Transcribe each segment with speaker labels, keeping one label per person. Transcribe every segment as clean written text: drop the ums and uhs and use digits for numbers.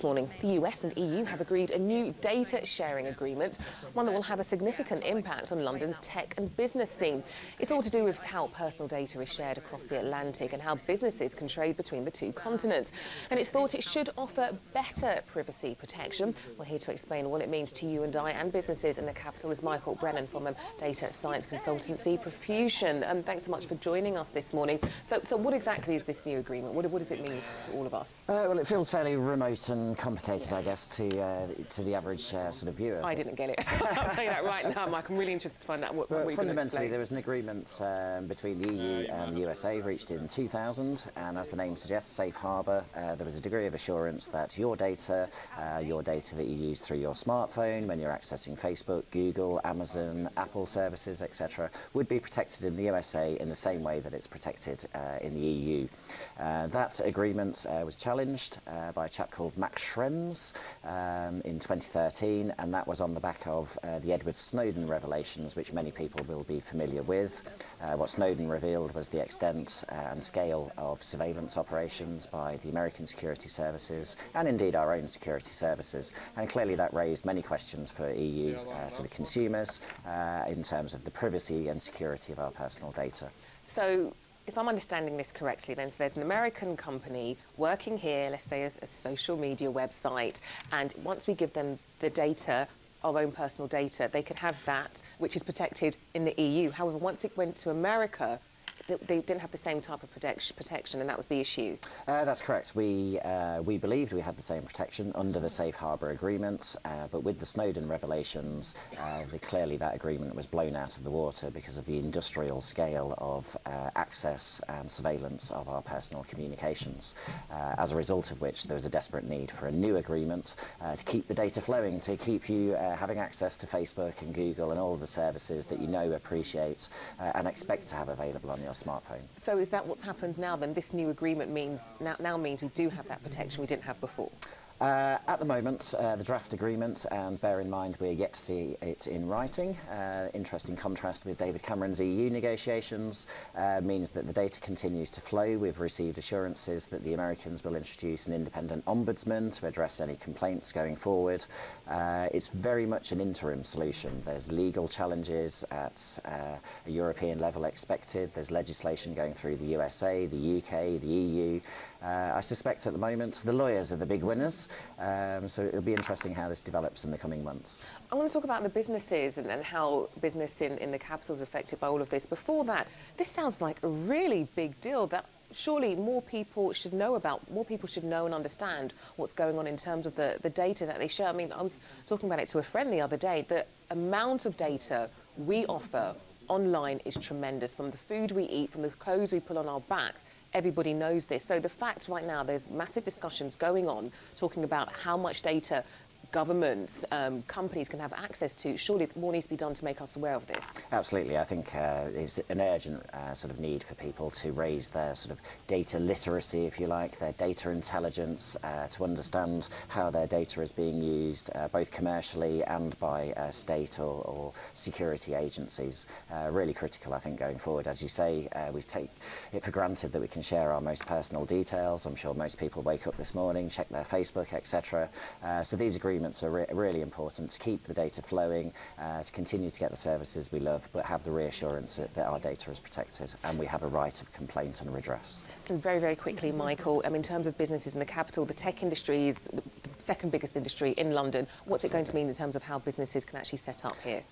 Speaker 1: morning, the US and EU have agreed a new data sharing agreement, one that will have a significant impact on London's tech and business scene. It's all to do with how personal data is shared across the Atlantic and how businesses can trade between the two continents. And it's thought it should offer better privacy protection. We're here to explain what it means to you and I and businesses in the capital is Michael Brennan from data science consultancy Profusion. Thanks so much for joining us this morning. So what exactly is this new agreement? What does it mean to all of us?
Speaker 2: Well, it feels fairly remote and complicated, I guess, to the average sort of viewer.
Speaker 1: I didn't get it. I'll tell you that right now, Mike. I'm really interested to find out what you're
Speaker 2: fundamentally, there was an agreement between the EU and the USA reached in 2000, and as the name suggests, safe harbour. There was a degree of assurance that your data that you use through your smartphone when you're accessing Facebook, Google, Amazon, Apple services, etc., would be protected in the USA in the same way that it's protected in the EU. That agreement was challenged by a chap called Max Schrems in 2013, and that was on the back of the Edward Snowden revelations, which many people will be familiar with. What Snowden revealed was the extent and scale of surveillance operations by the American security services and indeed our own security services, and clearly that raised many questions for EU sort of consumers in terms of the privacy and security of our personal data.
Speaker 1: So, if I'm understanding this correctly, then so there's an American company working here, let's say a social media website, and once we give them the data, our own personal data, they can have that, which is protected in the EU. However, once it went to America, they didn't have the same type of protection, and that was the issue.
Speaker 2: That's correct. We believed we had the same protection under the Safe Harbour Agreement, but with the Snowden revelations, clearly that agreement was blown out of the water because of the industrial scale of access and surveillance of our personal communications. As a result of which, there was a desperate need for a new agreement to keep the data flowing, to keep you having access to Facebook and Google and all of the services that you know, appreciate, and expect to have available on your smartphone.
Speaker 1: So is that what's happened now then? This new agreement means now means we do have that protection we didn't have before?
Speaker 2: At the moment, the draft agreement, and bear in mind we're yet to see it in writing, interesting contrast with David Cameron's EU negotiations, means that the data continues to flow. We've received assurances that the Americans will introduce an independent ombudsman to address any complaints going forward. It's very much an interim solution. There's legal challenges at a European level expected. There's legislation going through the USA, the UK, the EU. I suspect at the moment the lawyers are the big winners, so it'll be interesting how this develops in the coming months.
Speaker 1: I want to talk about the businesses and how business in the capital is affected by all of this. Before that, this sounds like a really big deal that surely more people should know and understand what's going on in terms of the data that they share. I mean, I was talking about it to a friend the other day. The amount of data we offer online is tremendous, from the food we eat, from the clothes we put on our backs. Everybody knows this. So the fact right now there's massive discussions going on talking about how much data governments, companies can have access to. Surely more needs to be done to make us aware of this.
Speaker 2: Absolutely. I think it's an urgent sort of need for people to raise their sort of data literacy, if you like, their data intelligence, to understand how their data is being used, both commercially and by state or security agencies. Really critical, I think, going forward. As you say, we take it for granted that we can share our most personal details. I'm sure most people wake up this morning, check their Facebook, etc. So these agreements are really important to keep the data flowing, to continue to get the services we love, but have the reassurance that our data is protected and we have a right of complaint and redress.
Speaker 1: And very, very quickly, Michael, in terms of businesses in the capital, the tech industry is the second biggest industry in London. What's it going to mean in terms of how businesses can actually set up here?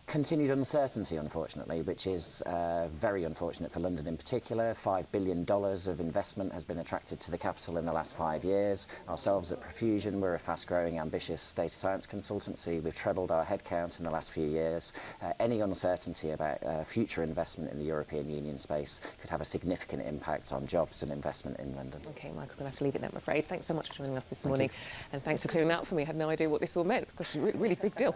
Speaker 2: Continued uncertainty, unfortunately, which is very unfortunate for London in particular. $5 billion of investment has been attracted to the capital in the last 5 years. Ourselves at Profusion, we're a fast-growing, ambitious data science consultancy. We've trebled our headcount in the last few years. Any uncertainty about future investment in the European Union space could have a significant impact on jobs and investment in London. OK, Michael, we're going to have to leave it there, I'm afraid. Thanks so much for joining us this morning. And thanks for clearing that up for me. I had no idea what this all meant. Of course, it's a really big deal.